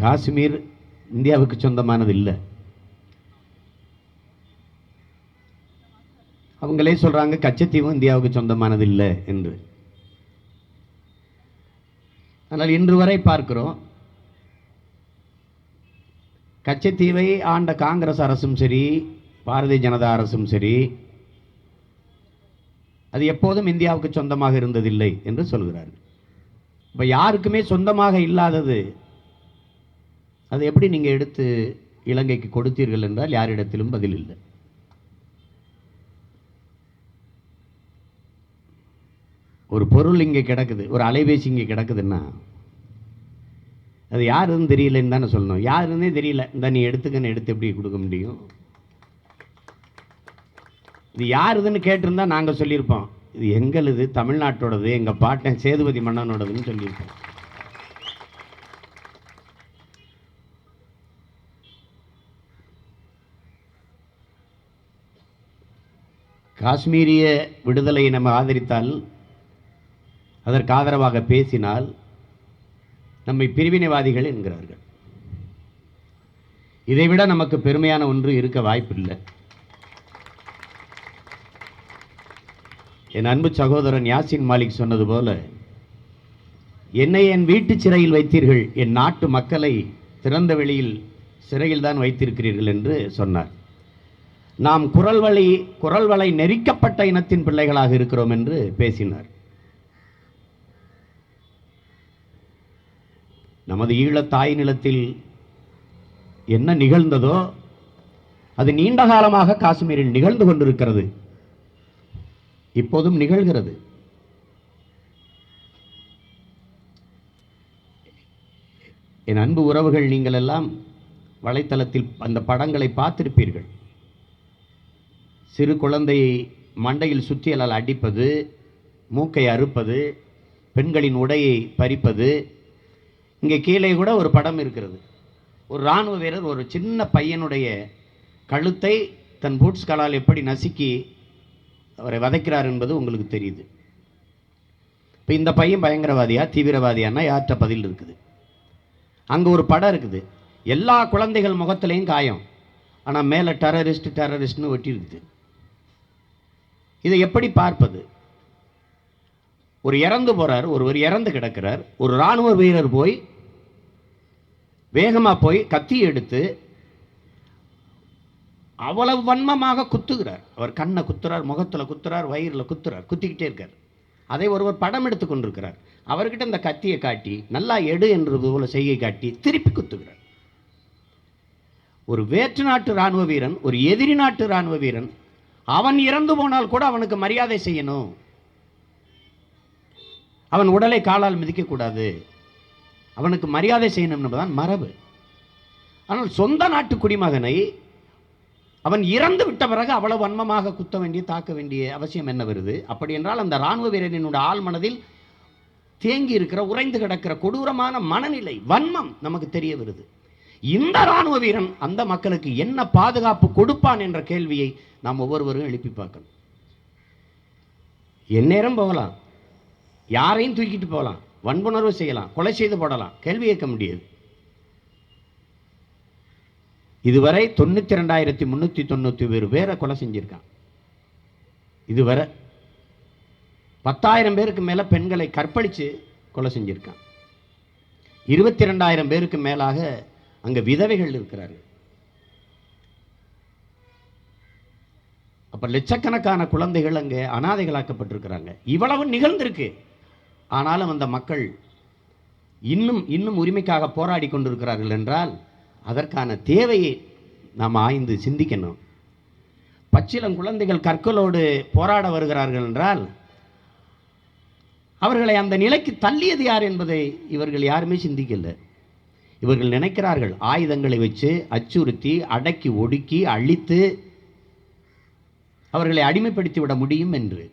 காஷ்மீர் இந்தியாவுக்கு சொந்தமானது இல்லை. அவங்களே சொல்றாங்க கச்சத்தீவும் இந்தியாவுக்கு சொந்தமானது இல்லை என்று. ஆனால் இன்று வரை பார்க்கிறோம், கச்சத்தீவை ஆண்ட காங்கிரஸ் அரசும் சரி, பாரதிய ஜனதா அரசும் சரி, அது எப்போதும் இந்தியாவுக்கு சொந்தமாக இருந்ததில்லை என்று சொல்கிறார்கள். இப்போ யாருக்குமே சொந்தமாக இல்லாதது அதை எப்படி நீங்கள் எடுத்து இலங்கைக்கு கொடுத்தீர்கள் என்றால் யாரிடத்திலும் பதில் இல்லை. ஒரு பொருள் இங்கே கிடக்குது, ஒரு அலைபேசி இங்கே கிடக்குதுன்னா அது யாருன்னு தெரியலன்னு தானே சொல்லணும். யாருன்னே தெரியல, இந்த நீ எடுத்துக்கன்னு எடுத்து எப்படி கொடுக்க முடியும்? இது யாருதுன்னு கேட்டிருந்தா நாங்கள் சொல்லியிருப்போம், இது எங்களுது, தமிழ்நாட்டோடது, எங்கள் பாட்டன் சேதுபதி மன்னனோடதுன்னு சொல்லியிருப்போம். காஷ்மீரிய விடுதலையை நம்ம ஆதரித்தால், அதற்கு ஆதரவாக பேசினால் நம்மை பிரிவினைவாதிகள் என்கிறார்கள். இதைவிட நமக்கு பெருமையான ஒன்று இருக்க வாய்ப்பில்லை. என் அன்பு சகோதரன் யாசின் மாலிக் சொன்னது போல, என்னை என் வீட்டு சிறையில் வைத்தீர்கள், என் நாட்டு மக்களை திறந்த வெளியில் சிறையில் தான் வைத்திருக்கிறீர்கள் என்று சொன்னார். நாம் குரல் வளை நெரிக்கப்பட்ட இனத்தின் பிள்ளைகளாக இருக்கிறோம் என்று பேசினார். நமது ஈழத் தாய் நிலத்தில் என்ன நிகழ்ந்ததோ அது நீண்ட காலமாக காஷ்மீரில் நிகழ்ந்து கொண்டிருக்கிறது, இப்போதும் நிகழ்கிறது. என் அன்பு உறவுகள், நீங்கள் எல்லாம் வலைத்தளத்தில் அந்த படங்களை பார்த்திருப்பீர்கள். சிறு குழந்தையை மண்டையில் சுத்தியலால் அடிப்பது, மூக்கை அறுப்பது, பெண்களின் உடையை பறிப்பது. இங்கே கீழே கூட ஒரு படம் இருக்கிறது. ஒரு இராணுவ வீரர் ஒரு சின்ன பையனுடைய கழுத்தை தன் பூட்ஸ் காலால் எப்படி நசுக்கி அவரை வதைக்கிறார் என்பது உங்களுக்கு தெரியுது. இப்போ இந்த பையன் பயங்கரவாதியா தீவிரவாதியானா யார்கிட்ட பதில் இருக்குது? அங்கே ஒரு படம் இருக்குது, எல்லா குழந்தைகள் முகத்திலையும் காயம், ஆனால் மேலே டெரரிஸ்ட்னு ஒட்டி இருக்குது. இதை எப்படி பார்ப்பது? ஒரு இறந்து போறார், ஒருவர் இறந்து கிடக்கிறார், ஒரு இராணுவ வீரர் போய் வேகமாக போய் கத்தி எடுத்து அவ்வளவு வன்மமாக குத்துகிறார். அவர் கண்ணை குத்துறார், முகத்தில் குத்துறார், வயிறில் குத்துறார், குத்திக்கிட்டே இருக்கார். அதை ஒருவர் படம் எடுத்து கொண்டிருக்கிறார். அவர்கிட்ட இந்த கத்தியை காட்டி நல்லா எடு என்றது போல செய்கை காட்டி திருப்பி குத்துகிறார். ஒரு வேற்று நாட்டு இராணுவ வீரன், ஒரு எதிரி நாட்டு இராணுவ வீரன், அவன் இறந்து போனால் கூட அவனுக்கு மரியாதை செய்யணும், அவன் உடலை காலால் மிதிக்கக்கூடாது, அவனுக்கு மரியாதை செய்யணும் என்பதுதான் மரபு. ஆனால் சொந்த நாட்டு குடிமகனை அவன் இறந்து விட்ட பிறகு அவ்வளவு வன்மமாக குத்த வேண்டிய தாக்க வேண்டிய அவசியம் என்ன வருது? அப்படி என்றால் அந்த இராணுவ வீரனினுடைய ஆள் மனதில் தேங்கி இருக்கிற, உறைந்து கிடக்கிற கொடூரமான மனநிலை, வன்மம் நமக்கு தெரிய வருது. இந்த இராணுவ வீரன் அந்த மக்களுக்கு என்ன பாதுகாப்பு கொடுப்பான் என்ற கேள்வியை நாம் ஒவ்வொருவரும் எழுப்பி பார்க்கணும். எந்நேரம் போகலாம், யாரையும் தூக்கிட்டு போகலாம், வன்புணர்வு செய்யலாம், கொலை செய்து போடலாம், கேள்வி கேட்க முடியாது. இதுவரை 92,391 பேரை கொலை செஞ்சிருக்கான். இதுவரை 10,000 பேருக்கு மேல பெண்களை கற்பழிச்சு கொலை செஞ்சிருக்கான். 22,000 பேருக்கு மேலாக அங்க விதவைகள் இருக்கிறார்கள். அப்ப லட்சக்கணக்கான குழந்தைகள் அங்கே அனாதைகளாக்கப்பட்டிருக்கிறாங்க. இவ்வளவு நிகழ்ந்திருக்கு. ஆனாலும் அந்த மக்கள் இன்னும் உரிமைக்காக போராடி கொண்டிருக்கிறார்கள் என்றால் அதற்கான தேவையை நாம் ஆய்ந்து சிந்திக்கணும். பச்சிளம் குழந்தைகள் கற்களோடு போராட வருகிறார்கள் என்றால் அவர்களை அந்த நிலைக்கு தள்ளியது யார் என்பதை இவர்கள் யாருமே சிந்திக்கல. இவர்கள் நினைக்கிறார்கள் ஆயுதங்களை வச்சு அச்சுறுத்தி அடக்கி ஒடுக்கி அழித்து அவர்களை அடிமைப்படுத்தி விட முடியும் என்று.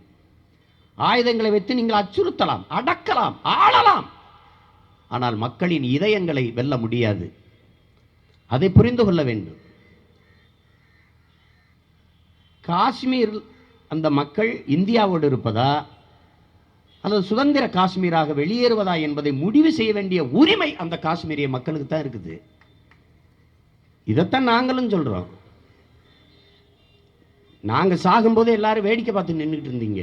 ஆயுதங்களை வைத்து நீங்கள் அச்சுறுத்தலாம், அடக்கலாம், ஆளலாம், ஆனால் மக்களின் இதயங்களை வெல்ல முடியாது. அதை புரிந்து கொள்ள வேண்டும். காஷ்மீர் அந்த மக்கள் இந்தியாவோடு இருப்பதா அல்லது சுதந்திர காஷ்மீராக வெளியேறுவதா என்பதை முடிவு செய்ய வேண்டிய உரிமை அந்த காஷ்மீரிய மக்களுக்கு தான் இருக்குது. இதைத்தான் நாங்களும் சொல்றோம். நாங்க சாகும்போது எல்லாரும் வேடிக்கை பார்த்து நின்றுட்டு இருந்தீங்க.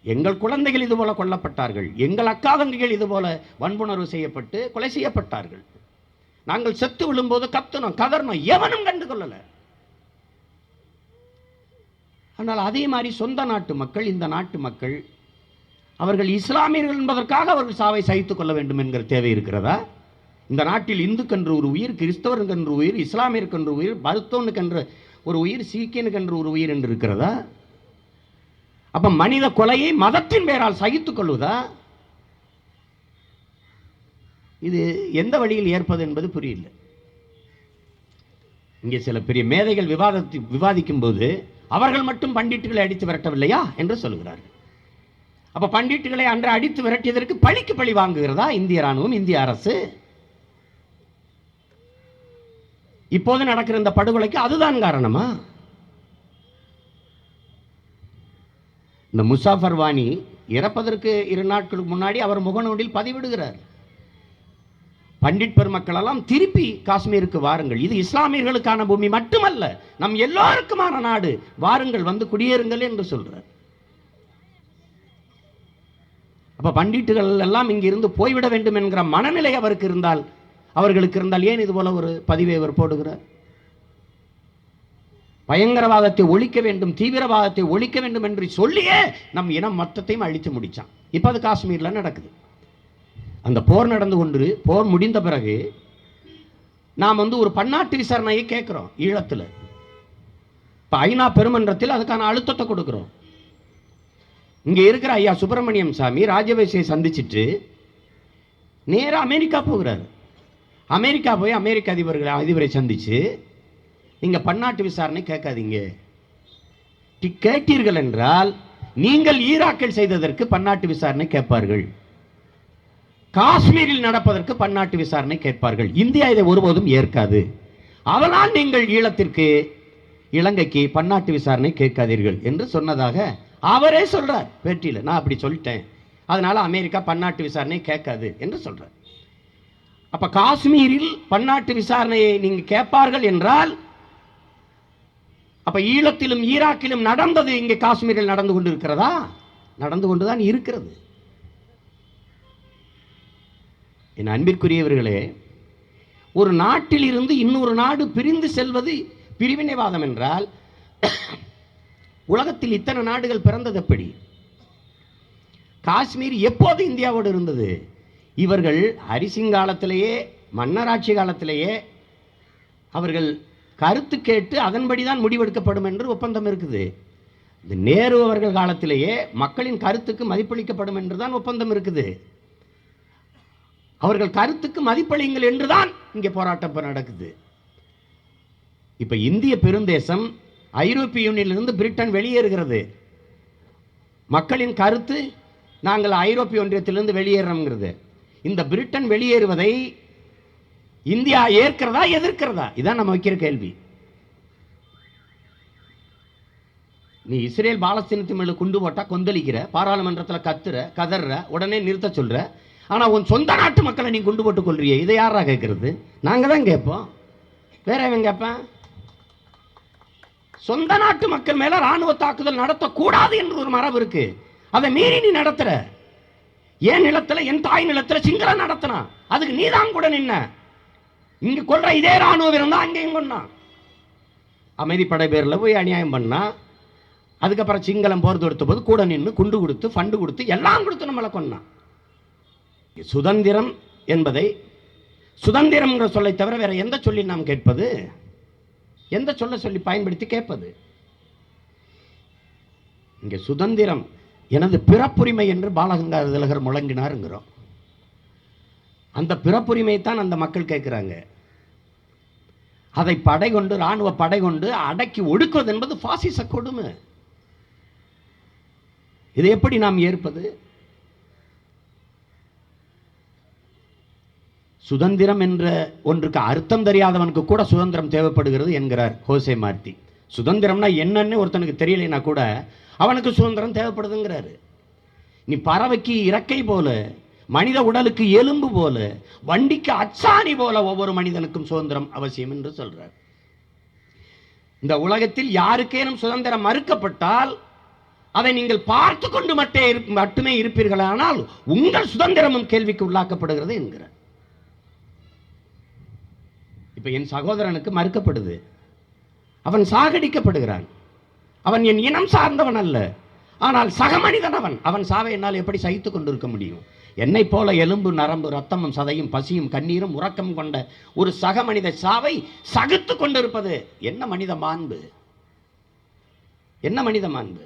எங்கள் குழந்தைகள் இது போல கொல்லப்பட்டார்கள், எங்கள் அக்கா தங்கைகள் இது போல வன்புணர்வு செய்யப்பட்டு கொலை செய்யப்பட்டார்கள். நாங்கள் செத்து விழும்போது கத்தணும், கதறணும், எவனும் கண்டு கொள்ளல. ஆனால் அதே மாதிரி சொந்த நாட்டு மக்கள், இந்த நாட்டு மக்கள், அவர்கள் இஸ்லாமியர்கள் என்பதற்காக அவர்கள் சாவை சகித்துக் கொள்ள வேண்டும் என்கிற தேவை இருக்கிறதா? இந்த நாட்டில் இந்துக்கென்று ஒரு உயிர், கிறிஸ்தவனுக்கென்று உயிர், இஸ்லாமியருக்கென்று உயிர், பௌத்தனுக்கென்று ஒரு உயிர், சீக்கியனுக்கென்று ஒரு உயிர் என்று இருக்கிறதா? அப்ப மனித கொலையை மதத்தின் பெயரால் சகித்துக் கொள்வதா? இது எந்த வழியில் ஏற்பது என்பது புரியல. இங்கே சில பெரிய மேதைகள் விவாதிக்கும் போது அவர்கள் மட்டும் பண்டிட்டுகளை அடித்து விரட்டவில்லையா என்று சொல்கிறார்கள். அப்ப பண்டிட்டுகளை அன்று அடித்து விரட்டியதற்கு பழிக்கு பழி வாங்குகிறதா இந்திய ராணுவம், இந்திய அரசு? இப்போது நடக்கிற இந்த படுகொலைக்கு அதுதான் காரணமா? இந்த முசாஃபர் வாணி இறப்பதற்கு 2 நாட்களுக்கு முன்னாடி அவர் முகநூலில் பதிவிடுகிறார், பண்டிட் பெருமக்கள் எல்லாம் திருப்பி காஷ்மீருக்கு வாருங்கள், இது இஸ்லாமியர்களுக்கான பூமி மட்டுமல்ல, நம் எல்லோருக்குமான நாடு, வாருங்கள் வந்து குடியேறுங்கள் என்று சொல்றார். அப்ப பண்டிட்டுகள் எல்லாம் இங்கிருந்து போய்விட வேண்டும் என்கிற மனநிலை அவர்களுக்கு இருந்தால் ஏன் இது போல ஒரு பதிவை அவர் போடுகிறார்? பயங்கரவாதத்தை ஒழிக்க வேண்டும், தீவிரவாதத்தை ஒழிக்க வேண்டும் என்று சொல்லியே நம் இனம் மொத்தத்தையும் அழித்து முடிச்சான். இப்ப அது காஷ்மீர்ல நடக்குது. அந்த போர் நடந்து கொண்டு போர் முடிந்த பிறகு நாம் ஒரு பன்னாட்டு விசாரணையை கேட்கிறோம் ஈழத்தில். இப்ப ஐநா பெருமன்றத்தில் அதுக்கான அழுத்தத்தை கொடுக்கிறோம். இங்க இருக்கிற ஐயா சுப்பிரமணியம் சாமி ராஜபக்சேயை சந்திச்சுட்டு நேரா அமெரிக்கா போகிறார். அமெரிக்கா போய் அமெரிக்க அதிபரை சந்திச்சு, நீங்க பன்னாட்டு விசாரணை கேட்காதீங்க, கேட்டீர்கள் என்றால் நீங்கள் ஈராக்கில் செய்ததற்கு பன்னாட்டு விசாரணை கேட்பார்கள், காஷ்மீரில் நடப்பதற்கு பன்னாட்டு விசாரணை கேட்பார்கள், இந்தியா இதை ஒருபோதும் ஏற்காது, அதனால் நீங்கள் இலங்கைக்கு பன்னாட்டு விசாரணை கேட்காதீர்கள் என்று சொன்னதாக அவரே சொல்றார் பேட்டியில். நான் அப்படி சொல்லிட்டேன், அதனால அமெரிக்கா பன்னாட்டு விசாரணை கேட்காது என்று சொல்றார். அப்ப காஷ்மீரில் பன்னாட்டு விசாரணையை நீங்க கேட்பார்கள் என்றால் அப்ப ஈழத்திலும் ஈராக்கிலும் நடந்தது இங்கே காஷ்மீரில் நடந்து கொண்டு இருக்கிறதா? நடந்து கொண்டுதான் இருக்கிறது. என் அன்பிற்குரியவர்களே, ஒரு நாட்டில் இருந்து இன்னொரு நாடு பிரிந்து செல்வது பிரிவினைவாதம் என்றால் உலகத்தில் இத்தனை நாடுகள் பிறந்தது எப்படி? காஷ்மீர் எப்போது இந்தியாவோடு இருந்தது? இவர்கள் ஹரிசிங்காலத்திலேயே, மன்னராட்சி காலத்திலேயே அவர்கள் கருத்து கேட்டு அதன்படிதான் முடிவெடுக்கப்படும் என்று ஒப்பந்தம் இருக்குது. இந்த நேரு அவர்கள் காலத்திலேயே மக்களின் கருத்துக்கு மதிப்பளிக்கப்படும் என்றுதான் ஒப்பந்தம் இருக்குது. அவர்கள் கருத்துக்கு மதிப்பளிங்கள் என்றுதான் இங்கே போராட்டம் நடக்குது. இப்ப இந்திய பெருந்தேசம் ஐரோப்பிய யூனியனிலிருந்து பிரிட்டன் வெளியேறுகிறது. மக்களின் கருத்து நாங்கள் ஐரோப்பிய ஒன்றியத்திலிருந்து வெளியேறோம்ங்கிறது. இந்த பிரிட்டன் வெளியேறுவதை இந்தியா ஏற்கிறதா எதிர்க்கிறதா? இதான் நம்ம வைக்கிற கேள்வி. நீ இஸ்ரேல் பாலஸ்தீனத்தின் மேல குண்டு போட்டா கொந்தளிக்கிற, பாராளுமன்றத்தில் கத்துற, கதற, உடனே நிறுத்த சொல்ற. ஆனா உன் சொந்த நாட்டு மக்களை நீ குண்டு போட்டு கொள்றிய, இதை யாரா கேட்கறது? நாங்க தான் கேட்போம், வேற எவன் கேட்பேன்? சொந்த நாட்டு மக்கள் மேல ராணுவ தாக்குதல் நடத்தக்கூடாது என்று ஒரு மரபு இருக்கு, அதை மீறி நீ நடத்துற. என் நிலத்துல, என் தாய் நிலத்துல சிங்கள நடத்தினா அதுக்கு நீதான் கூட நின்ன. இங்க கொள்ற இதே ராணுவ வீரன் தான் அங்கேயும் கொண்டான். அமைதிப்படை பேர்ல போய் அநியாயம் பண்ணா, அதுக்கப்புறம் சிங்களம் போர் தொடுத்த போது கூட நின்று குண்டு கொடுத்து, ஃபண்டு கொடுத்து, எல்லாம் கொடுத்து நம்மளை கொண்டான். சுதந்திரம் என்பதை, சுதந்திரம் சொல்லை தவிர வேற எந்த சொல்லி நாம் கேட்பது? எந்த சொல்ல சொல்லி பயன்படுத்தி கேட்பது? இங்க சுதந்திரம் எனது பிறப்புரிமை என்று பாலகங்காதர திலகர் முழங்கினாருங்கிறோம். அந்த பிறப்புரிமையை தான் அந்த மக்கள் கேட்கிறாங்க. அதை படை கொண்டு, ராணுவ படை கொண்டு அடக்கி ஒடுக்குவது என்பது பாசிச கொடுமை. இதை எப்படி நாம் ஏற்பது? சுதந்திரம் என்ற ஒன்றுக்கு அர்த்தம் தெரியாதவனுக்கு கூட சுதந்திரம் தேவைப்படுகிறது என்கிறார் ஹோசே மார்த்தி. சுதந்திரம்னா என்னன்னு ஒருத்தனுக்கு தெரியலைன்னா கூட அவனுக்கு சுதந்திரம் தேவைப்படுதுங்கிறாரு. நீ பறவைக்கு இறக்கை போல, மனித உடலுக்கு எலும்பு போல, வண்டிக்கு அச்சாணி போல ஒவ்வொரு மனிதனுக்கும் சுதந்திரம் அவசியம் என்று சொல்றார். இந்த உலகத்தில் யாருக்கேனும் சுதந்திரம் மறுக்கப்பட்டால் அதை நீங்கள் பார்த்து கொண்டு மட்டுமே இருப்பீர்களானால் உங்கள் சுதந்திரமும் கேள்விக்கு உள்ளாக்கப்படுகிறது என்கிறார். இப்ப என் சகோதரனுக்கு மறுக்கப்படுது, அவன் சாகடிக்கப்படுகிறான். அவன் என் இனம் சார்ந்தவன் அல்ல, ஆனால் சக மனிதன். அவன் சாவை என்னால் எப்படி சகித்துக் கொண்டிருக்க முடியும்? என்னை போல எலும்பு நரம்பு ரத்தமும் சதையும் பசியும் கண்ணீரும் உறக்கம் கொண்ட ஒரு சக மனித சாவை சகித்து கொண்டிருப்பது என்ன மனித மாண்பு? என்ன மனித மாண்பு?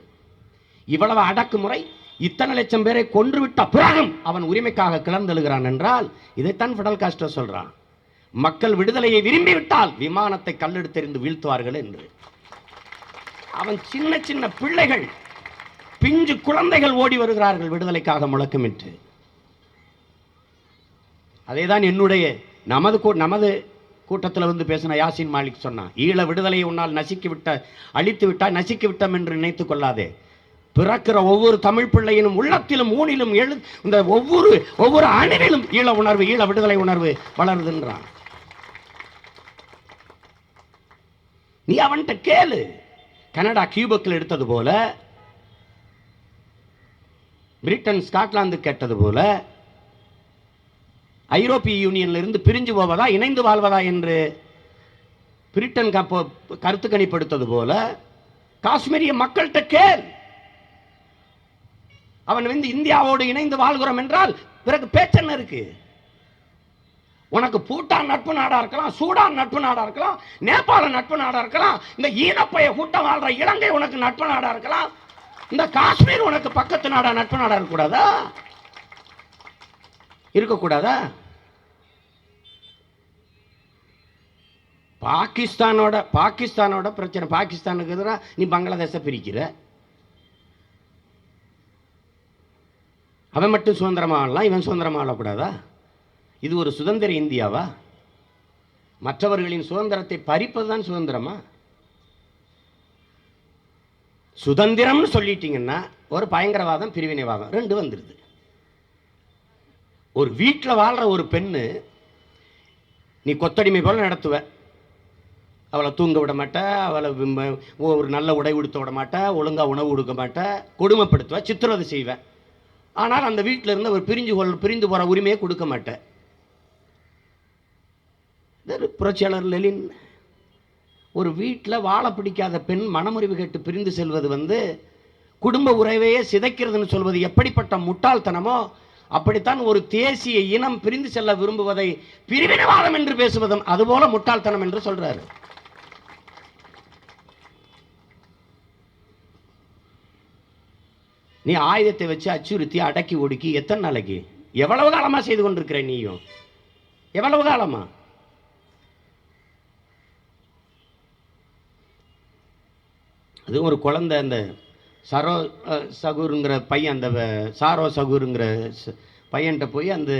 இவ்வளவு அடக்குமுறை, இத்தனை லட்சம் பேரை கொன்றுவிட்ட பிறகும் அவன் உரிமைக்காக கிளர்ந்தெழுகிறான் என்றால் இதைத்தான் ஃபிடல் காஸ்ட்ரோ சொல்றான். மக்கள் விடுதலையை விரும்பிவிட்டால் விமானத்தை கல்லெடுத்தெறிந்து வீழ்த்துவார்கள் என்று. அவன் சின்ன சின்ன பிள்ளைகள், பிஞ்சு குழந்தைகள் ஓடி வருகிறார்கள் விடுதலைக்காக முழக்கமிட்டு. அதேதான் என்னுடைய நமது கூட்டத்தில் வந்து பேசின யாசின் மாலிக் சொன்னான், ஈழ விடுதலையை உன்னால் அழித்து விட்டால் நசிக்கி விட்டோம் என்று நினைத்துக் கொள்ளாதே. பிறக்கிற ஒவ்வொரு தமிழ் பிள்ளையினும் உள்ளத்திலும் ஊனிலும் இந்த ஒவ்வொரு அணுவிலும் ஈழ உணர்வு, ஈழ விடுதலை உணர்வு வளருதுன்றான். நீ அவன்கிட்ட கேளு. கனடா கியூபக்கில் எடுத்தது போல, பிரிட்டன் ஸ்காட்லாந்து கேட்டது போல, ஐரோப்பிய யூனியன்ல இருந்து பிரிஞ்சு போவதா இணைந்து வாழ்வதா என்று பிரிட்டன் கருத்து கணிப்படுத்தது போல காஷ்மீரிய மக்கள்கிட்ட கேள். அவன் வந்து இந்தியாவோடு இணைந்து வாழ்கிறோம் என்றால் பிறகு பேச்சென்ன இருக்கு? உனக்கு பூட்டான் நட்பு நாடா இருக்கலாம், சூடான் நட்பு நாடா இருக்கலாம், நேபாள நட்பு நாடா இருக்கலாம், இந்த ஈனப்பைய கூட்டம் வாழ்ற இலங்கை உனக்கு நட்பு நாடா இருக்கலாம், இந்த காஷ்மீர் உனக்கு பக்கத்து நாடா நட்பு நாடா இருக்கக்கூடாதா? இருக்கக்கூடாதா? பாகிஸ்தானோட பிரச்சனை. பாகிஸ்தானுக்கு எதிராக நீ பங்களாதேச பிரிக்கிற. அவன் மட்டும் சுதந்திரமா ஆளலாம், இவன் சுதந்திரமா ஆளக்கூடாதா? இது ஒரு சுதந்திர இந்தியாவா? மற்றவர்களின் சுதந்திரத்தை பறிப்பதுதான் சுதந்திரமா? சுதந்திரம்னு சொல்லிட்டீங்கன்னா ஒரு பயங்கரவாதம், பிரிவினைவாதம் ரெண்டு வந்துருது. ஒரு வீட்டில் வாழ்ற ஒரு பெண்ணு நீ கொத்தடிமை போல நடத்துவ. அவளை தூங்க விட மாட்ட, அவளை ஒரு நல்ல உடை உடுத்த விட மாட்ட, ஒழுங்கா உணவு கொடுக்க மாட்ட, கொடுமைப்படுத்துவ, சித்திரவதை செய்வேன். ஆனால் அந்த வீட்டில் இருந்து ஒரு பிரிந்து போற உரிமையை கொடுக்க மாட்டேன். புரட்சியாளர் லெனின், ஒரு வீட்டில் வாழ பிடிக்காத பெண் மனமுறிவு கேட்டு பிரிந்து செல்வது வந்து குடும்ப உறவையே சிதைக்கிறதுன்னு சொல்வது எப்படிப்பட்ட முட்டாள்தனமோ அப்படித்தான் ஒரு தேசிய இனம் பிரிந்து செல்ல விரும்புவதை பிரிவினைவாதம் என்று பேசுவதும் அதுபோல முட்டாள்தனம் என்று சொல்றாரு. நீ ஆயுதத்தை வச்சு அச்சுறுத்தி அடக்கி ஒடுக்கி எத்தனை நாளைக்கு, எவ்வளவு காலமா செய்து கொண்டிருக்கிற? நீயும் எவ்வளவு காலமா? அது ஒரு குழந்தை, அந்த சாரோ சகுருங்கிற பையன், அந்த சாரோ சகுருங்கிற பையன்கிட்ட போய் அந்த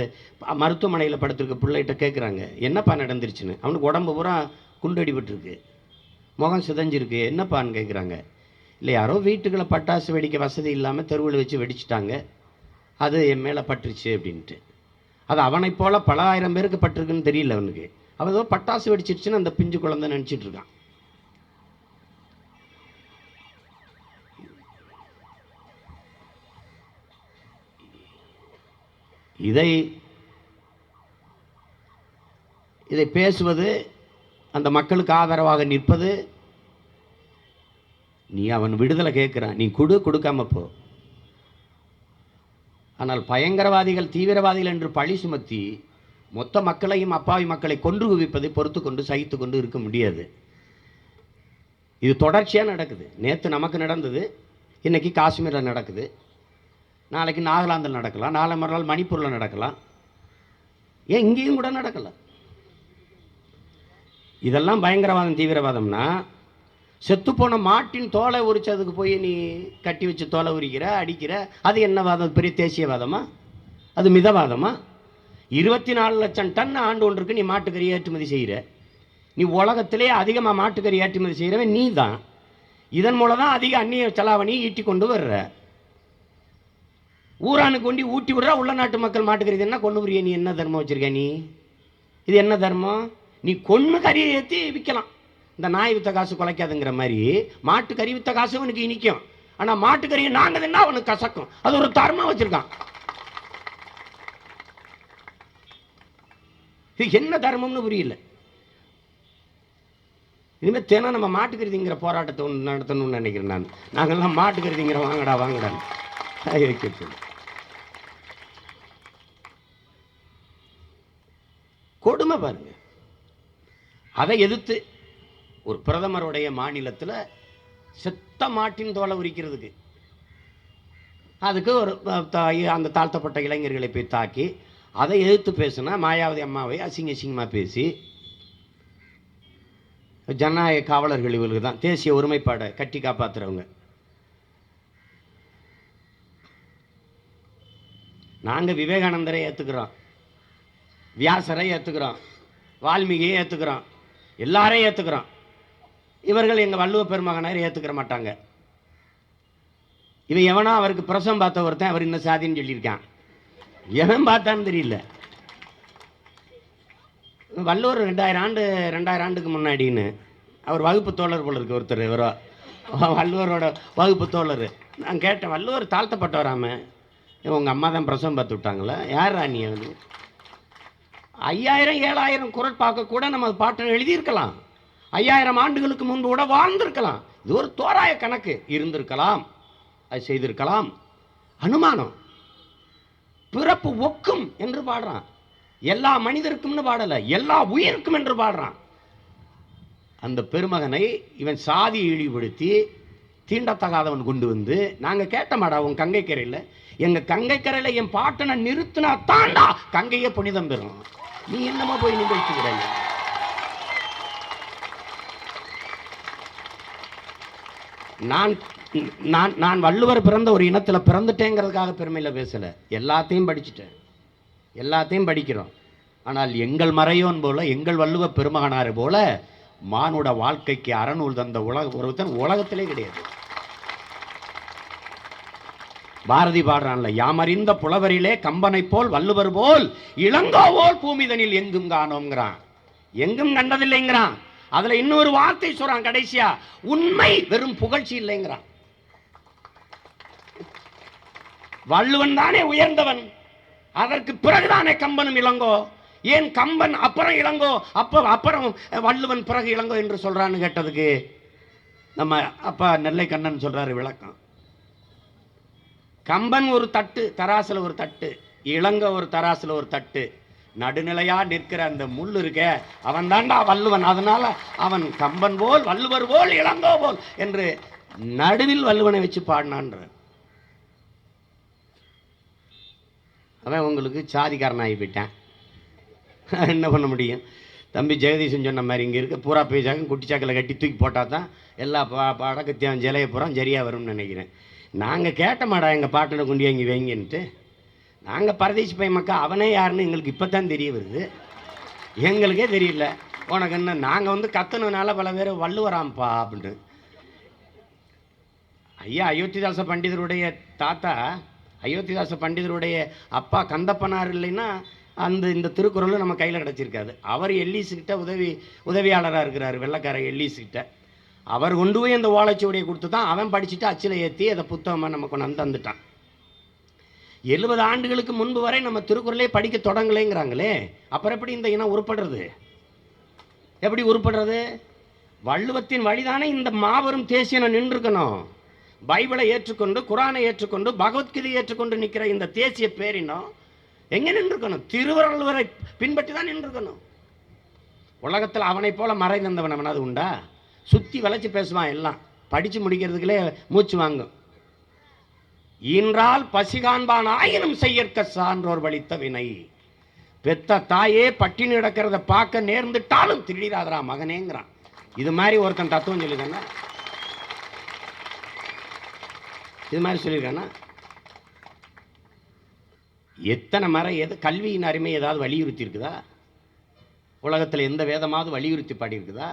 மருத்துவமனையில் படுத்திருக்க பிள்ளைகிட்ட கேட்குறாங்க, என்னப்பா நடந்துருச்சுன்னு. அவனுக்கு உடம்பு பூரா குண்டடிபட்டுருக்கு, முகம் சிதைஞ்சிருக்கு, என்னப்பான்னு கேட்குறாங்க. இல்லை, யாரோ வீட்டுக்குள்ள பட்டாசு வெடிக்க வசதி இல்லாமல் தெருவில் வச்சு வெடிச்சிட்டாங்க, அது என் மேலே பட்டுருச்சு அப்படின்ட்டு. அது அவனை போல பல ஆயிரம் பேருக்கு பட்டிருக்குன்னு தெரியல அவனுக்கு. அவன் ஏதோ பட்டாசு வெடிச்சிருச்சுன்னு அந்த பிஞ்சு குழந்தை நினச்சிட்டு இருக்கான். இதை பேசுவது, அந்த மக்களுக்கு ஆதரவாக நிற்பது, நீ அவன் விடுதலை கேட்கிறான், நீ கொடுக்காம போ. ஆனால் பயங்கரவாதிகள் தீவிரவாதிகள் என்று பழி சுமத்தி மொத்த மக்களையும் அப்பாவி மக்களை கொன்று குவிப்பதை பொறுத்து கொண்டு சகித்து கொண்டு இருக்க முடியாது. இது தொடர்ச்சியாக நடக்குது. நேற்று நமக்கு நடந்தது, இன்னைக்கு காஷ்மீரில் நடக்குது, நாளைக்கு நாகாலாந்தில் நடக்கலாம், நாளை மறுநாள் மணிப்பூரில் நடக்கலாம், ஏன் இங்கேயும் கூட நடக்கலாம். இதெல்லாம் பயங்கரவாதம் தீவிரவாதம்னா, செத்துப்போன மாட்டின் தோலை உரிச்சதுக்கு போய் நீ கட்டி வச்சு தோலை உரிக்கிற, அடிக்கிற, அது என்ன வாதம்? பெரிய தேசியவாதமா? அது மிதவாதமா? 24 லட்சம் டன் ஆண்டு ஒன்றுக்கு நீ மாட்டுக்கறி ஏற்றுமதி செய்கிற. நீ உலகத்திலே அதிகமாக மாட்டுக்கறி ஏற்றுமதி செய்கிறவன் நீ தான். இதன் மூலம் தான் அதிக அந்நிய செலாவணி ஈட்டி கொண்டு வர்ற. ஊரானுக்கு கொண்டு ஊட்டி விடுறா, உள்ள நாட்டு மக்கள் மாட்டுக்கறி என்ன கொண்டு புரிய. நீ என்ன தர்மம் வச்சிருக்க? நீ இது என்ன தர்மம்? நீ கொன்று கறியை ஏற்றி விற்கலாம். இந்த நாய் வித்த காசு குலைக்காதுங்கிற மாதிரி மாட்டு கறி வித்த காசு அவனுக்கு இனிக்கும். ஆனால் மாட்டுக்கறியை நாங்கள் தின்னா அவனுக்கு கசக்கும். அது ஒரு தர்மம் வச்சிருக்கான். இது என்ன தர்மம்னு புரியல. இனிமேல் தினம் நம்ம மாட்டுக்கறி திங்கிற போராட்டத்தை ஒன்று நடத்தணும்னு நினைக்கிறேன். நாங்கள்லாம் மாட்டுக்கறி திங்கிற வாங்கடா வாங்கடான்னு கொடுமை பாருங்க. அதை எதிர்த்து ஒரு பிரதமருடைய மாநிலத்தில் செத்த மாட்டின் தோலை உரிக்கிறதுக்கு அதுக்கு ஒரு அந்த தாழ்த்தப்பட்ட இளைஞர்களை போய் தாக்கி அதை எதிர்த்து பேசுனா மாயாவதி அம்மாவை அசிங்கமாக பேசி, ஜனநாயக காவலர்கள் இவர்களுக்கு தான் தேசிய ஒருமைப்பாடை கட்டி காப்பாற்றுறவங்க. நாங்கள் விவேகானந்தரை ஏற்றுக்கிறோம், வியாசரை ஏற்றுக்கிறோம், வால்மீகியை ஏற்றுக்கிறோம், எல்லாரையும் ஏற்றுக்கிறோம். இவர்கள் எங்கள் வள்ளுவ பெருமகனாரை ஏற்றுக்கிற மாட்டாங்க. இவன் எவனோ அவருக்கு பிரசவம் பார்த்த ஒருத்தன் அவர் இன்னும் சாதின்னு சொல்லியிருக்கான். எவன் பார்த்தான்னு தெரியல. வள்ளுவர் 2000 ஆண்டுக்கு முன்னாடின்னு அவர் வகுப்பு தோழர் போல இருக்கு ஒருத்தர். இவரோ வள்ளுவரோட வகுப்பு தோழர். நான் கேட்டேன், வள்ளுவர் தாழ்த்தப்பட்டவராம? உங்கள் அம்மா தான் பிரசவம் பார்த்து விட்டாங்களா? யார் ராணி? அது 5000 7000 குரட்பாக்க கூட நம்ம பாட்டை எழுதியிருக்கலாம். 5000 ஆண்டுகளுக்கு முன்பு கூட வாழ்ந்திருக்கலாம். இது ஒரு தோராய கணக்கு இருந்திருக்கலாம், அது செய்திருக்கலாம். அனுமானம். பிறப்பு ஒக்கும் என்று பாடுறான். எல்லா மனிதருக்கும்னு பாடல, எல்லா உயிருக்கும் என்று பாடுறான். அந்த பெருமகனை இவன் சாதியை இழிவுபடுத்தி தீண்டத்தகாதவன் கொண்டு வந்து, நாங்கள் கேட்டமாடா உன் கங்கைக்கரையில், எங்கள் கங்கைக்கரையில் என் பாட்டனை நிறுத்தினா தாண்டா கங்கையே புனிதம் பெறும். நீ என்னமா போய் நிகழ்த்துகிறாய்? நான் வள்ளுவர் பிறந்த ஒரு இனத்தில் பிறந்துட்டேங்கிறதுக்காக பெருமையில் பேசலை. எல்லாத்தையும் படிச்சுட்டேன், எல்லாத்தையும் படிக்கிறோம். ஆனால் எங்கள் மறையோன் போல, எங்கள் வள்ளுவ பெருமகனார் போல மானுட வாழ்க்கைக்கு அறநூல் தந்த ஒருத்தன் உலகத்திலே கிடையாது. பாரதி பாடுறான்ல, யாமறிந்த புலவரிலே கம்பனை போல் வள்ளுவர் போல் இளங்கோவோல் பூமிதனில் எங்கும் காணோங்கிறான். எங்கும் கண்டதில்லைங்கிறான். அதுல இன்னொரு வார்த்தை சொல்றான் கடைசியா, உண்மை வெறும் புகழ்ச்சி இல்லைங்கிறான். வள்ளுவன் தானே உயர்ந்தவன், அதற்கு பிறகுதானே கம்பனும் இளங்கோ. ஏன் கம்பன் அப்புறம் இளங்கோ, அப்புறம் வள்ளுவன் பிறகு இளங்கோ என்று சொல்றான்னு கேட்டதுக்கு நம்ம அப்பா நெல்லை கண்ணன் சொல்றாரு விளக்கம். கம்பன் ஒரு தட்டு, தராசுல ஒரு தட்டு, இளங்கோ ஒரு தராசுல ஒரு தட்டு, நடுநிலையா நிற்கிற அந்த முள் இருக்க, அவன் தாண்டா வள்ளுவன். அதனால அவன் கம்பன் போல் வள்ளுவர் போல் இளங்கோ போல் என்று நடுவில் வள்ளுவனை வச்சு பாடினான்ற. அவன் உங்களுக்கு சாதிக்காரன் ஆகி போயிட்டான். என்ன பண்ண முடியும்? தம்பி ஜெகதீசன் சொன்ன மாதிரி இங்கே இருக்க பூரா பேசாக்க குட்டி சாக்கில் கட்டி தூக்கி போட்டால் தான் எல்லா படக்கத்தையும் ஜலையை பூரா சரியாக வரும்னு நினைக்கிறேன். நாங்கள் கேட்ட மாடா எங்கள் பாட்டனை கொண்டு இங்கே வைங்கன்ட்டு. நாங்கள் பரதேசி பை மக்கா, அவனே யாருன்னு எங்களுக்கு இப்போ தான் தெரிய வருது. எங்களுக்கே தெரியல. உனக்கு என்ன, நாங்கள் வந்து கத்துனதுனால பல பேர் வள்ளுவராம்ப்பா அப்படின்ட்டு. ஐயா அயோத்திதாச பண்டிதருடைய தாத்தா, அயோத்திதாச பண்டிதருடைய அப்பா கந்தப்பனார் இல்லைன்னா இந்த திருக்குறளும் நம்ம கையில் கிடச்சிருக்காது. அவர் எல்லிஸுக்கிட்ட உதவியாளராக இருக்கிறார், வெள்ளக்கார எல்லிஸுக்கிட்ட. அவர் கொண்டு போய் அந்த ஓலைச்சுவடியை கொடுத்து தான் அவன் படிச்சுட்டு அச்சில் ஏற்றி அதை புத்தகமாக நம்ம கொண்டு தந்துட்டான். 70 ஆண்டுகளுக்கு முன்பு வரை நம்ம திருக்குறளே படிக்க தொடங்கலைங்கிறாங்களே, அப்புறம் எப்படி இந்த இனம் உருப்படுறது? எப்படி உருப்படுறது? வள்ளுவத்தின் வழிதானே இந்த மாபெரும் தேசியம் நின்றுக்கணும். பைபிளை ஏற்றுக்கொண்டு, குரானை ஏற்றுக்கொண்டு, பகவத்கீதையை ஏற்றுக்கொண்டு நிற்கிற இந்த தேசிய பேரினம் எங்கே நின்றுக்கணும்? திருவள்ளுவரை பின்பற்றி தான் நின்றுக்கணும். உலகத்தில் அவனை போல மறைந்தவன் அவனாவது உண்டா? சுற்றி வளைச்சி பேசுவான், எல்லாம் படித்து முடிக்கிறதுக்குள்ளே மூச்சு வாங்கும். ஈன்றால் பசி காண்பான் ஆயினும் செய்யற்க சான்றோர் வலித்த வினை. பெத்த தாயே பட்டினி நடக்கிறத பார்க்க நேர்ந்துட்டாலும் திடீராதரா மகனேங்கிறான். இது மாதிரி ஒருத்தன் தத்துவம் சொல்லியிருக்கானா? இது மாதிரி சொல்லியிருக்கானா? எத்தனை மரம் எது கல்வியின் அருமை ஏதாவது வலியுறுத்தி இருக்குதா? உலகத்தில் எந்த வேதமாவது வலியுறுத்தி பாடி இருக்குதா?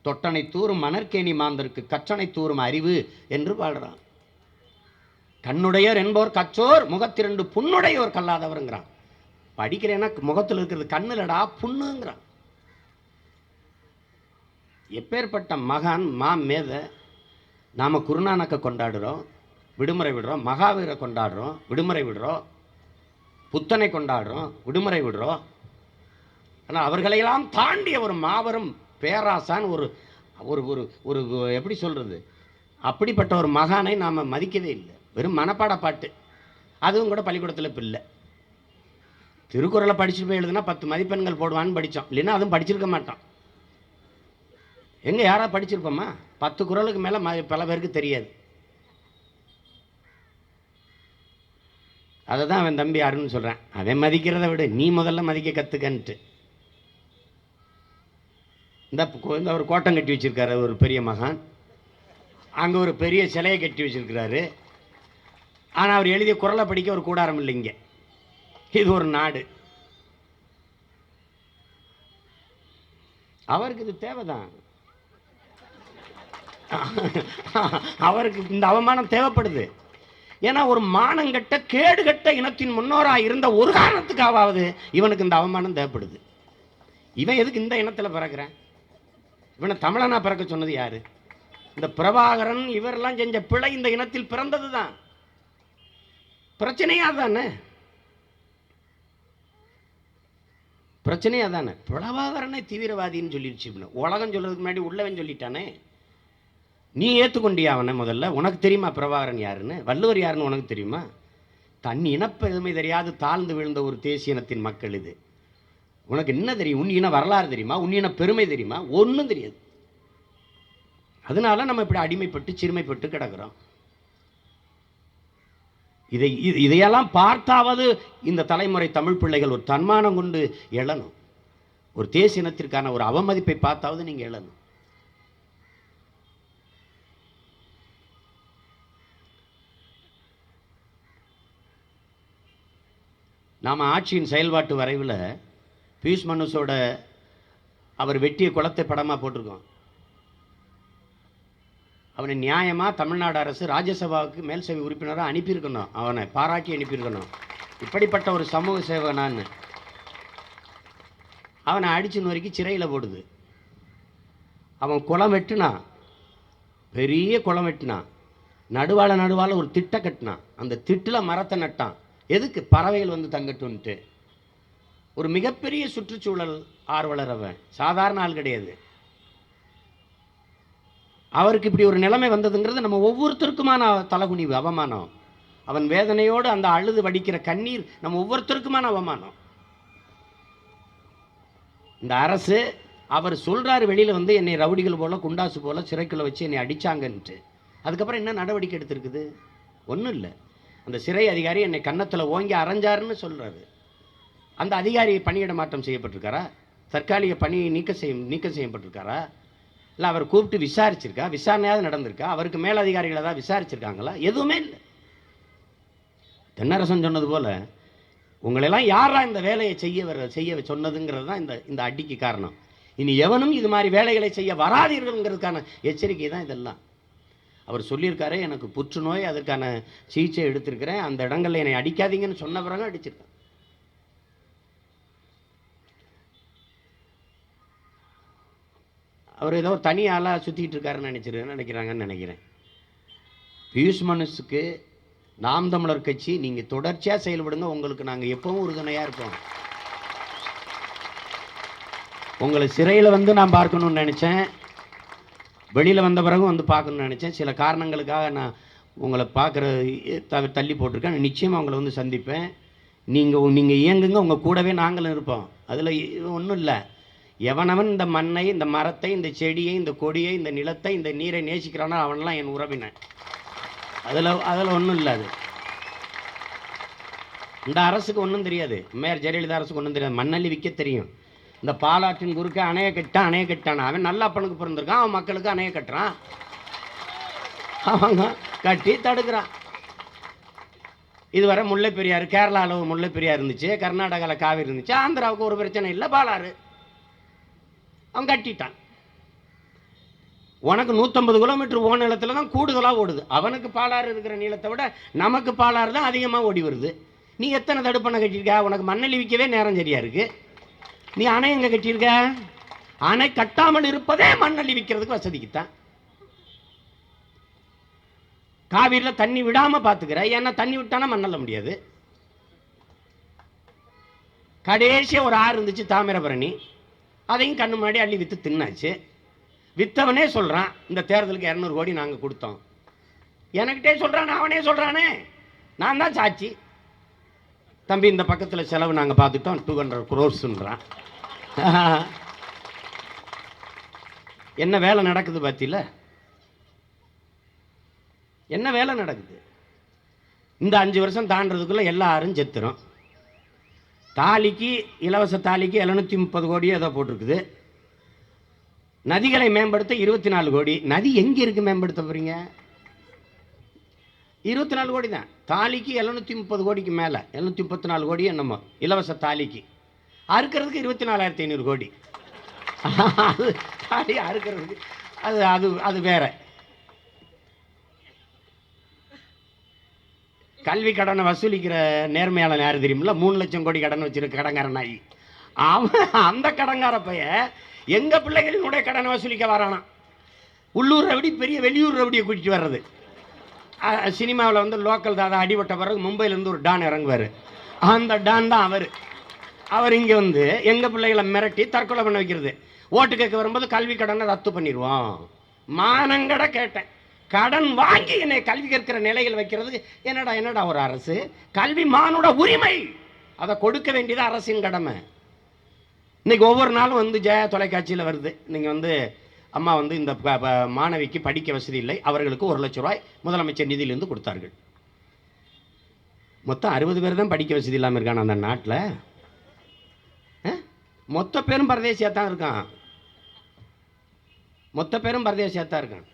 தொட்டனை தூரும் மணற்கேணி மாந்தருக்கு கற்றனை தூரும் அறிவு என்று பாடுறான். கண்ணுடையோர் என்போர் கச்சோர் முகத்திரண்டு புண்ணுடையோர் கல்லாதவருங்கிறான். படிக்கிறேன்னா முகத்தில் இருக்கிறது கண்ணுலடா புண்ணுங்கிறான். எப்பேற்பட்ட மகான் மேத. நாம் குருநானக்கை கொண்டாடுறோம், விடுமுறை விடுறோம். மகாவீரை கொண்டாடுறோம், விடுமுறை விடுறோம். புத்தனை கொண்டாடுறோம், விடுமுறை விடுறோம். ஆனால் அவர்களையெல்லாம் தாண்டிய ஒரு மாபெரும் பேராசான், ஒரு ஒரு ஒரு ஒரு எப்படி சொல்கிறது, அப்படிப்பட்ட ஒரு மகானை நாம் மதிக்கவே இல்லை. வெறும் மனப்பாட பாட்டு, அதுவும் கூட பள்ளிக்கூடத்தில் இப்போ இல்லை. திருக்குறளை படிச்சுட்டு போய் எழுதுனா 10 மதிப்பெண்கள் போடுவான்னு படித்தோம். இல்லைன்னா அதுவும் படிச்சிருக்க மாட்டான். எங்கே யாராவது படிச்சிருப்போமா? 10 குறளுக்கு மேலே பல பேருக்கு தெரியாது. அதை தான் அவன் தம்பி அருன்னு சொல்கிறேன். அவன் மதிக்கிறத விட நீ முதல்ல மதிக்க கற்றுக்கன்ட்டு. இந்த ஒரு கோட்டம் கட்டி வச்சிருக்காரு ஒரு பெரிய மகான். அங்கே ஒரு பெரிய சிலையை கட்டி வச்சிருக்கிறாரு. ஆனால் அவர் எழுதிய குறளை படிக்க ஒரு கூடாரம் இல்லைங்க. இது ஒரு நாடு. அவருக்கு இது தேவைதான். அவருக்கு இந்த அவமானம் தேவைப்படுது. ஏன்னா ஒரு மானங்கட்ட கேடுகட்ட இனத்தின் முன்னோராக இருந்த ஒரு காரணத்துக்காவது இவனுக்கு இந்த அவமானம் தேவைப்படுது. இவன் எதுக்கு இந்த இனத்தில் பிறக்கிறேன்? இவனை தமிழனா பிறக்க சொன்னது யாரு? இந்த பிரபாகரன் இவரெல்லாம் செஞ்ச பிழை இந்த இனத்தில் பிறந்தது தான். பிரச்சனையா தானே? பிரச்சனையா தானே? பிரபாகரனை தீவிரவாதின்னு சொல்லிடுச்சு. உலகம் சொல்றதுக்கு முன்னாடி உள்ளவன் சொல்லிட்டானே. நீ ஏற்றுக்கொண்டியா அவனை? முதல்ல உனக்கு தெரியுமா பிரபாகரன் யாருன்னு? வள்ளுவர் யாருன்னு உனக்கு தெரியுமா? தன் இனப்பெருமை தெரியாது தாழ்ந்து விழுந்த ஒரு தேசிய இனத்தின் மக்கள் இது. உனக்கு என்ன தெரியும்? உன் இன வரலாறு தெரியுமா? உன் இன பெருமை தெரியுமா? ஒன்றும் தெரியாது. அதனால நம்ம இப்படி அடிமைப்பட்டு சிறுமைப்பட்டு கிடக்கிறோம். இதையெல்லாம் பார்த்தாவது இந்த தலைமுறை தமிழ் பிள்ளைகள் ஒரு தன்மானம் கொண்டு எழணும். ஒரு தேசிய இனத்திற்கான ஒரு அவமதிப்பை பார்த்தாவது நீங்கள் எழணும். நாம் ஆட்சியின் செயல்பாட்டு வரைவில் பியூஷ் மனுஷோட அவர் வெட்டிய குளத்தை படமாக போட்டிருக்கோம். அவனை நியாயமாக தமிழ்நாடு அரசு ராஜ்யசபாவுக்கு மேல் சபை உறுப்பினராக அனுப்பியிருக்கணும். அவனை பாராட்டி அனுப்பியிருக்கணும். இப்படிப்பட்ட ஒரு சமூக சேவகனான்னு அவனை அடிச்சு நொறுக்கி சிறையில் போடுது. அவன் குளம் வெட்டினான், பெரிய குளம் வெட்டினான். நடுவால ஒரு திட்டை கட்டினான். அந்த திட்டில் மரத்தை நட்டான். எதுக்கு? பறவைகள் வந்து தங்கட்டுன்ட்டு. ஒரு மிகப்பெரிய சுற்றுச்சூழல் ஆர்வலர். அவன் சாதாரண ஆள் கிடையாது. அவருக்கு இப்படி ஒரு நிலைமை வந்ததுங்கிறது நம்ம ஒவ்வொருத்தருக்குமான தலகுனிவு, அவமானம். அவன் வேதனையோடு அந்த அழுது வடிக்கிற கண்ணீர் நம்ம ஒவ்வொருத்தருக்குமான அவமானம். இந்த அரசு அவர் சொல்றாரு வெளியில வந்து என்னை ரவுடிகள் போல குண்டாசு போல சிறைக்குள்ள வச்சு என்னை அடிச்சாங்கன்ட்டு. அதுக்கப்புறம் என்ன நடவடிக்கை எடுத்திருக்குது? ஒன்றும் இல்லை. அந்த சிறை அதிகாரி என்னை கன்னத்தில் ஓங்கி அரைஞ்சாருன்னு சொல்றாரு. அந்த அதிகாரி பணியிட மாற்றம் செய்யப்பட்டிருக்காரா? தற்காலிக பணி நீக்கம் செய்யப்பட்டிருக்காரா? இல்லை அவர் கூப்பிட்டு விசாரிச்சிருக்கா? விசாரணையாவது நடந்திருக்கா? அவருக்கு மேலதிகாரிகளை தான் விசாரிச்சிருக்காங்களா? எதுவுமே இல்லை. தென்னரசன் சொன்னது போல உங்களெல்லாம் யாரா இந்த வேலையை செய்ய சொன்னதுங்கிறது தான் இந்த அடிக்கு காரணம். இனி எவனும் இது மாதிரி வேலைகளை செய்ய வராதீர்கள்ங்கிறதுக்கான எச்சரிக்கை தான் இதெல்லாம். அவர் சொல்லியிருக்காரு, எனக்கு புற்றுநோய், அதற்கான சிகிச்சை எடுத்திருக்கிறேன், அந்த இடங்களில் என்னை அடிக்காதீங்கன்னு சொன்ன பிறகு அடிச்சிருக்கேன். அவர் ஏதோ தனி ஆளாக சுற்றிட்டு இருக்காருன்னு நினைக்கிறாங்கன்னு நினைக்கிறேன். பியூஷ் மனுஷுக்கு நாம் தமிழர் கட்சி நீங்கள் தொடர்ச்சியாக செயல்படுங்க, உங்களுக்கு நாங்கள் எப்பவும் உறுதுணையாக இருப்போம். உங்களை சிறையில் வந்து நான் பார்க்கணும்னு நினச்சேன், வெளியில் வந்த பிறகும் வந்து பார்க்கணும்னு நினச்சேன். சில காரணங்களுக்காக நான் உங்களை பார்க்குற தள்ளி போட்டிருக்கேன். நிச்சயமாக உங்களை வந்து சந்திப்பேன். நீங்கள் இயங்குங்க, உங்கள் கூடவே நாங்களும் இருப்போம். அதில் ஒன்றும் இல்லை. எவனவன் இந்த மண்ணை, இந்த மரத்தை, இந்த செடியை, இந்த கொடியை, இந்த நிலத்தை, இந்த நீரை நேசிக்கிறானோ அவனெல்லாம் என் உறவினன். அதில் ஒன்றும் இல்லை. அது இந்த அரசுக்கு ஒன்றும் தெரியாது. மேயர் ஜெயலலிதா அரசுக்கு ஒன்றும் தெரியாது. மண்ணள்ளி விற்க தெரியும். இந்த பாலாற்றின் குறுக்க அணைய கட்டான். அவன் நல்ல அப்பனுக்கு பிறந்திருக்கான், அவன் மக்களுக்கு அணைய கட்டுறான். அவங்க கட்டி தடுக்கிறான். இதுவரை முல்லை பெரியாறு, கேரளாவில் ஒரு முல்லை பெரியாறு இருந்துச்சு, கர்நாடகாவில் காவிரி இருந்துச்சு, ஆந்திராவுக்கு ஒரு பிரச்சனை இல்லை, பாலாறு அவன் கட்டிட்டான். உனக்கு 150 கிலோமீட்டர் ஓன நிலத்தில் தான் கூடுதலாக ஓடுது. அவனுக்கு பாலாறு இருக்கிற நீளத்தை விட நமக்கு பாலாறு தான் அதிகமாக ஓடி வருது. நீ எத்தனை தடுப்பணை கட்டியிருக்க? உனக்கு மண்ணெளி விற்கவே நேரம் சரியா இருக்கு. நீ அணை எங்கே கட்டியிருக்க? அணை கட்டாமல் இருப்பதே மண்ணெளி விற்கிறதுக்கு வசதிக்குத்தான். காவிரியில் தண்ணி விடாமல் பார்த்துக்கிற, ஏன்னா தண்ணி விட்டானா மண்ணல்ல முடியாது. கடைசியாக ஒரு ஆறு இருந்துச்சு தாமிரபரணி, அதையும் கண்ணு முன்னாடி அள்ளி விற்று தின்னாச்சு. வித்தவனே சொல்கிறான் இந்த தேர்தலுக்கு 200 கோடி நாங்கள் கொடுத்தோம். எனக்கிட்டே சொல்கிறான், அவனே சொல்கிறானே, நான் தான் சாட்சி. தம்பி இந்த பக்கத்தில் செலவு நாங்கள் பார்த்துட்டோம் 200 crores. என்ன வேலை நடக்குது பார்த்தீங்களா? என்ன வேலை நடக்குது? இந்த 5 வருஷம் தாண்டதுக்குள்ள எல்லாரும் செத்துரும். தாலிக்கு இலவச தாலிக்கு 730 கோடி ஏதோ போட்டிருக்குது. நதிகளை மேம்படுத்த 24 கோடி. நதி எங்க இருக்கு மேம்படுத்த போறீங்க? 24 கோடி தான். தாலிக்கு 730 கோடிக்கு மேல 734 கோடி என்னமோ இலவச தாலிக்கு. அறுக்கிறதுக்கு 24,500 கோடி. அது தாலி அறுக்கிறதுக்கு அது அது அது வேற. கல்வி கடனை வசூலிக்கிற நேர்மையாளன் யாரு தெரியுமில்ல? 3 லட்சம் கோடி கடன் வச்சிருக்க கடங்காரன் நாய். அவன் அந்த கடங்கார பைய எங்க பிள்ளைகளினுடைய கடனை வசூலிக்க வரானா. உள்ளூர் ரவுடி பெரிய வெளியூர் ரவுடியை கூட்டிட்டு வர்றது. சினிமாவில் வந்து லோக்கல் தாதா அடிபட்ட பிறகு மும்பையிலேருந்து ஒரு டான் இறங்குவார். அந்த டான் தான் அவர் இங்கே வந்து எங்கள் பிள்ளைகளை மிரட்டி தற்கொலை பண்ண வைக்கிறது. ஓட்டு கேட்க வரும்போது கல்வி கடனை ரத்து பண்ணிடுவோம். மானங்கட கேட்டேன், கடன் வாங்கி என்னை கல்வி கேட்கிற நிலையில் வைக்கிறதுக்கு என்னடா ஒரு அரசு? கல்வி மானுட உரிமை, அதை கொடுக்க வேண்டியது அரசின் கடமை. இன்னைக்கு ஒவ்வொரு நாளும் வந்து ஜெயா தொலைக்காட்சியில் வருது. நீங்கள் வந்து அம்மா வந்து இந்த மாணவிக்கு படிக்க வசதி இல்லை, அவர்களுக்கு 1 லட்சம் ரூபாய் முதலமைச்சர் நிதியிலிருந்து கொடுத்தார்கள். மொத்தம் 60 பேர் தான் படிக்க வசதி இல்லாமல் இருக்கான் அந்த நாட்டில். மொத்த பேரும் பரதேசியாக தான் இருக்கான். மொத்த பேரும் பரதேசியாக தான் இருக்கான்.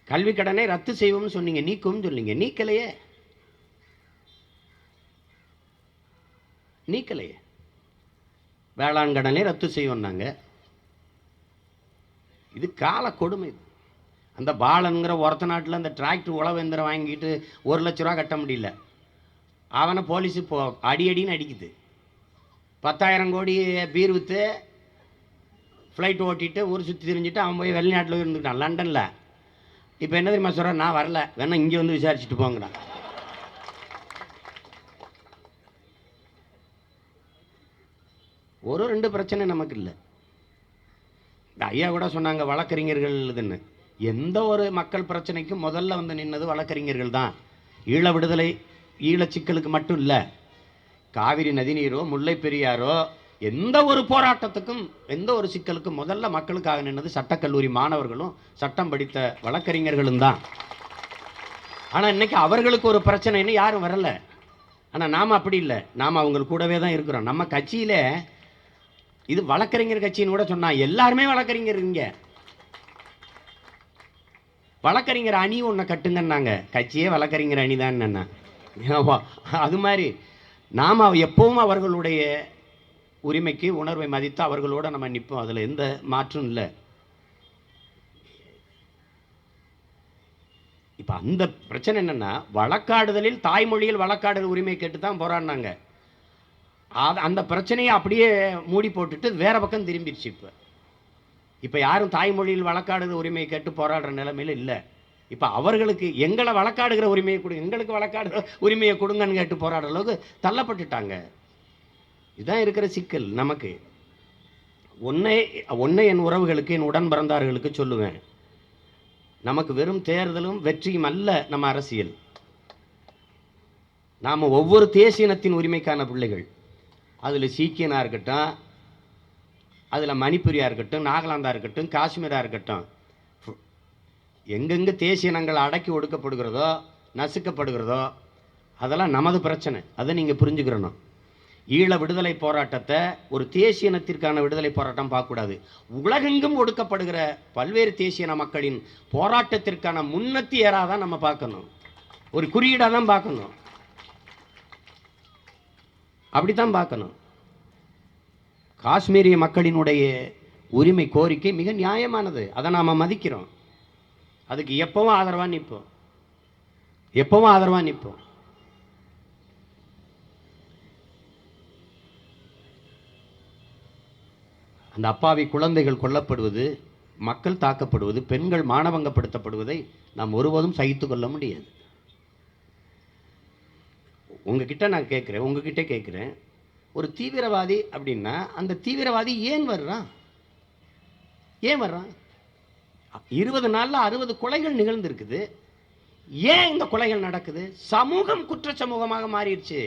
கல்வி கடனை ரத்து செய்வோம்னு சொன்னீங்க, நீக்கும் சொன்னீங்க, நீக்கலையே. வேளாண் கடனை ரத்து செய்வோம்னாங்க. இது கால கொடுமை. அந்த பாலன்கிற ஒருத்த நாட்டில் அந்த டிராக்டர் உழவேந்திரம் வாங்கிட்டு 1 லட்ச ரூபா கட்ட முடியல. அவனை போலீஸு அடின்னு அடிக்குது. 10,000 கோடி பீர் விற்று ஃப்ளைட் ஓட்டிட்டு ஊர் சுற்றி தெரிஞ்சுட்டு அவன் போய் வெளிநாட்டில் இருந்துக்கிட்டான், லண்டனில். இப்போ என்ன தெரியுமா சொல்கிறேன்? நான் வரல, வேணா இங்கே வந்து விசாரிச்சுட்டு போங்கடா. ஒரு 2 பிரச்சனை நமக்கு இல்லை. இந்த ஐயா கூட சொன்னாங்க வழக்கறிஞர்கள் இதுன்னு. எந்த ஒரு மக்கள் பிரச்சனைக்கும் முதல்ல வந்து நின்னது வழக்கறிஞர்கள் தான். ஈழ விடுதலை, ஈழ சிக்கலுக்கு மட்டும் இல்லை, காவிரி நதிநீரோ முல்லை பெரியாரோ எந்த ஒரு போராட்டத்துக்கும் எந்த ஒரு சிக்கலுக்கும் முதல்ல மக்களுக்காக நின்னது சட்டக்கல்லூரி மாணவர்களும் சட்டம் படித்த வழக்கறிஞர்களும் தான். ஆனால் இன்னைக்கு அவர்களுக்கு ஒரு பிரச்சனைன்னு யாரும் வரல. ஆனால் நாம் அப்படி இல்லை, நாம் அவங்க கூடவே தான் இருக்கிறோம். நம்ம கட்சியில் இது வழக்கறிஞர் கட்சின்னு கூட சொன்னா எல்லாருமே வழக்கறிஞர். இங்கே வழக்கறிஞர் அணி ஒன்று கட்டுங்கன்னாங்க, கட்சியே வழக்கறிஞர் அணி தான். அது மாதிரி நாம் எப்பவும் அவர்களுடைய உரிமைக்கு உணர்வை மதித்து அவர்களோட நம்ம நிற்போம். அதில் எந்த மாற்றும் இல்லை. இப்போ அந்த பிரச்சனை என்னன்னா, வழக்காடுதலில் தாய்மொழியில் வழக்காடுதல் உரிமை கேட்டு தான் போராடினாங்க. அந்த பிரச்சனையை அப்படியே மூடி போட்டுட்டு வேற பக்கம் திரும்பிடுச்சு. இப்போ யாரும் தாய்மொழியில் வழக்காடுகிற உரிமையை கேட்டு போராடுற நிலைமையில் இல்லை. இப்போ அவர்களுக்கு எங்களை வழக்காடுகிற உரிமையை கொடுங்க, எங்களுக்கு வழக்காடுகிற உரிமையை கொடுங்கன்னு கேட்டு போராடுற அளவுக்கு தள்ளப்பட்டுட்டாங்க. இதுதான் இருக்கிற சிக்கல். நமக்கு ஒன்றை என் உறவுகளுக்கு, என் உடன் பிறந்தார்களுக்கு சொல்லுவேன், நமக்கு வெறும் தேர்தலும் வெற்றியும் அல்ல நம்ம அரசியல். நாம் ஒவ்வொரு தேசியனத்தின் உரிமைக்கான பிள்ளைகள். அதில் சீக்கியனாக இருக்கட்டும், அதில் மணிப்புரியாக இருக்கட்டும், நாகாலாந்தாக இருக்கட்டும், காஷ்மீராக இருக்கட்டும், எங்கெங்கே தேசியனங்கள் அடக்கி ஒடுக்கப்படுகிறதோ நசுக்கப்படுகிறதோ அதெல்லாம் நமது பிரச்சனை. அதை நீங்கள் புரிஞ்சுக்கிறணும். ஈழ விடுதலை போராட்டத்தை ஒரு தேசியனத்திற்கான விடுதலை போராட்டம் பார்க்கக்கூடாது. உலகெங்கும் ஒடுக்கப்படுகிற பல்வேறு தேசியன மக்களின் போராட்டத்திற்கான முன்னத்தி ஏறாக தான் நம்ம பார்க்கணும், ஒரு குறியீடாக தான் பார்க்கணும். அப்படித்தான் பார்க்கணும். காஷ்மீரிய மக்களினுடைய உரிமை கோரிக்கை மிக நியாயமானது, அதை நாம் மதிக்கிறோம். அதுக்கு எப்பவும் ஆதரவாக நிற்போம், எப்பவும் ஆதரவாக நிற்போம். அந்த அப்பாவி குழந்தைகள் கொல்லப்படுவது, மக்கள் தாக்கப்படுவது, பெண்கள் மானபங்கப்படுத்தப்படுவதை நாம் ஒருபோதும் சகித்து கொள்ள முடியாது. உங்ககிட்ட நான் கேட்குறேன், உங்ககிட்ட கேட்குறேன், ஒரு தீவிரவாதி அப்படின்னா அந்த தீவிரவாதி ஏன் வர்றான்? ஏன் வர்றான்? 20 நாளில் 60 கொலைகள் நிகழ்ந்திருக்குது. ஏன் இந்த கொலைகள் நடக்குது? சமூகம் குற்ற சமூகமாக மாறிடுச்சு,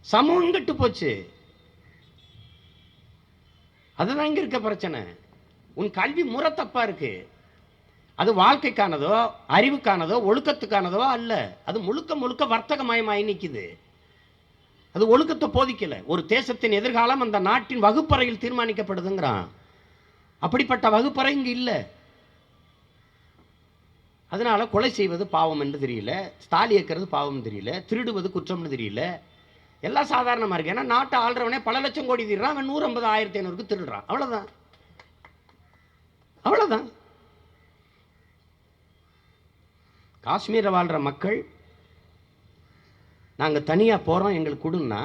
சமூகம் கெட்டு போச்சு. அதுதான் இங்க இருக்க பிரச்சனை. உன் கல்வி முறை தப்பா இருக்கு. அது வாழ்க்கைக்கானதோ அறிவுக்கானதோ ஒழுக்கத்துக்கானதோ அல்ல. அது முழுக்க முழுக்க வர்த்தகமயமாய் நிற்குது. அது ஒழுக்கத்தை போதிக்கல. ஒரு தேசத்தின் எதிர்காலம் அந்த நாட்டின் வகுப்பறையில் தீர்மானிக்கப்படுதுங்கிறான். அப்படிப்பட்ட வகுப்பறை இங்கு இல்லை. அதனால கொலை செய்வது பாவம் என்று தெரியல, ஸ்தாலி ஏற்கிறது பாவம் தெரியல, திருடுவது குற்றம்னு தெரியல, எல்லாம் சாதாரணமாக இருக்கு. ஏன்னா நாட்டை ஆள்றவனே பல லட்சம் கோடி திருடுறான், அவன் 150, 1500 திருடுறான். அவ்வளோதான், அவ்வளோதான். காஷ்மீரில் வாழ்கிற மக்கள் நாங்கள் தனியாக போகிறோம் எங்களுக்கு கொடுன்னா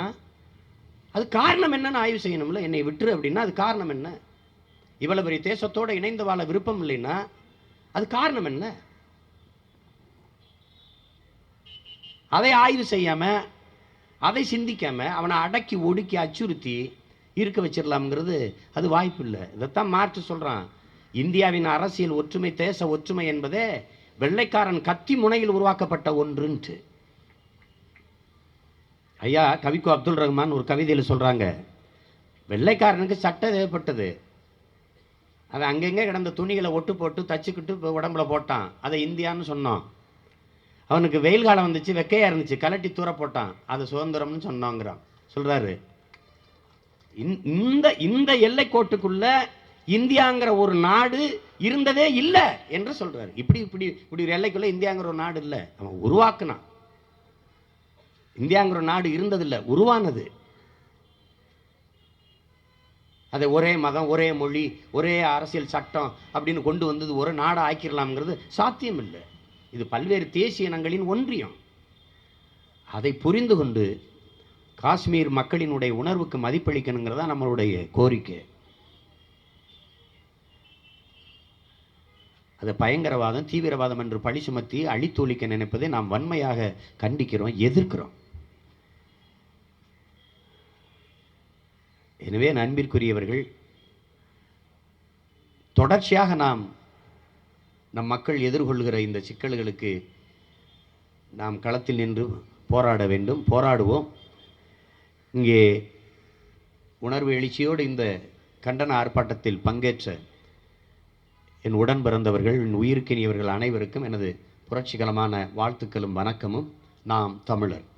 அது காரணம் என்னன்னு ஆய்வு செய்யணும்ல. என்னை விட்டுரு அப்படின்னா அது காரணம் என்ன? இவ்வளவு பெரிய தேசத்தோடு இணைந்து வாழ விருப்பம் இல்லைன்னா அது காரணம் என்ன? அதை ஆய்வு செய்யாம, அதை சிந்திக்காம அவனை அடக்கி ஒடுக்கி அச்சுறுத்தி இருக்க வச்சிடலாம்ங்கிறது அது வாய்ப்பு இல்லை. இதைத்தான் மார்க்ஸ் சொல்றான், இந்தியாவின் அரசியல் ஒற்றுமை, தேச ஒற்றுமை என்பதே வெள்ளைக்காரன் கத்தி முனையில் உருவாக்கப்பட்ட ஒன்றுன்ட்டு. ஐயா கவிக்கோ அப்துல் ரஹ்மான் ஒரு கவிதையில் சொல்றாங்க, வெள்ளைக்காரனுக்கு சட்டம் தேவைப்பட்டது, அவன் அங்கங்கே கிடந்த துணிகளை ஒட்டு போட்டு தச்சுக்கிட்டு உடம்புல போட்டான், அதை இந்தியான்னு சொன்னோம். அவனுக்கு வெயில் காலம் வந்துச்சு, வெக்கையா இருந்துச்சு, கலட்டி தூர போட்டான், அது சுதந்திரம்னு சொன்னோங்கிறான். சொல்றாரு, இந்த இந்த எல்லை கோட்டுக்குள்ள இந்தியாங்கிற ஒரு நாடு இருந்ததே இல்லை என்று சொல்றாரு. இப்படி இப்படி இப்படி ஒரு எல்லைக்குள்ள இந்தியாங்கிற ஒரு நாடு இல்லை, அவன் உருவாக்குனான். இந்தியாங்கிற நாடு இருந்ததில்லை, உருவானது. அதை ஒரே மதம், ஒரே மொழி, ஒரே அரசியல் சட்டம் அப்படின்னு கொண்டு வந்தது ஒரு நாடு ஆக்கிடலாம்ங்கிறது சாத்தியம் இல்லை. இது பல்வேறு தேசிய இனங்களின் ஒன்றியம். அதை புரிந்து கொண்டு காஷ்மீர் மக்களினுடைய உணர்வுக்கு மதிப்பளிக்கணுங்கிறதா நம்மளுடைய கோரிக்கை. அதை பயங்கரவாதம், தீவிரவாதம் என்று பழி சுமத்தி அழித்தொழிக்க நினைப்பதை நாம் வன்மையாக கண்டிக்கிறோம், எதிர்க்கிறோம். எனவே அன்பிற்குரியவர்கள், தொடர்ச்சியாக நாம் நம் மக்கள் எதிர்கொள்கிற இந்த சிக்கல்களுக்கு நாம் களத்தில் நின்று போராட வேண்டும், போராடுவோம். இங்கே உணர்வு எழுச்சியோடு இந்த கண்டன ஆர்ப்பாட்டத்தில் பங்கேற்ற என் உடன் பிறந்தவர்கள், என் உயிருக்கினியவர்கள் அனைவருக்கும் எனது புரட்சிகரமான வாழ்த்துக்களும் வணக்கமும். நாம் தமிழர்.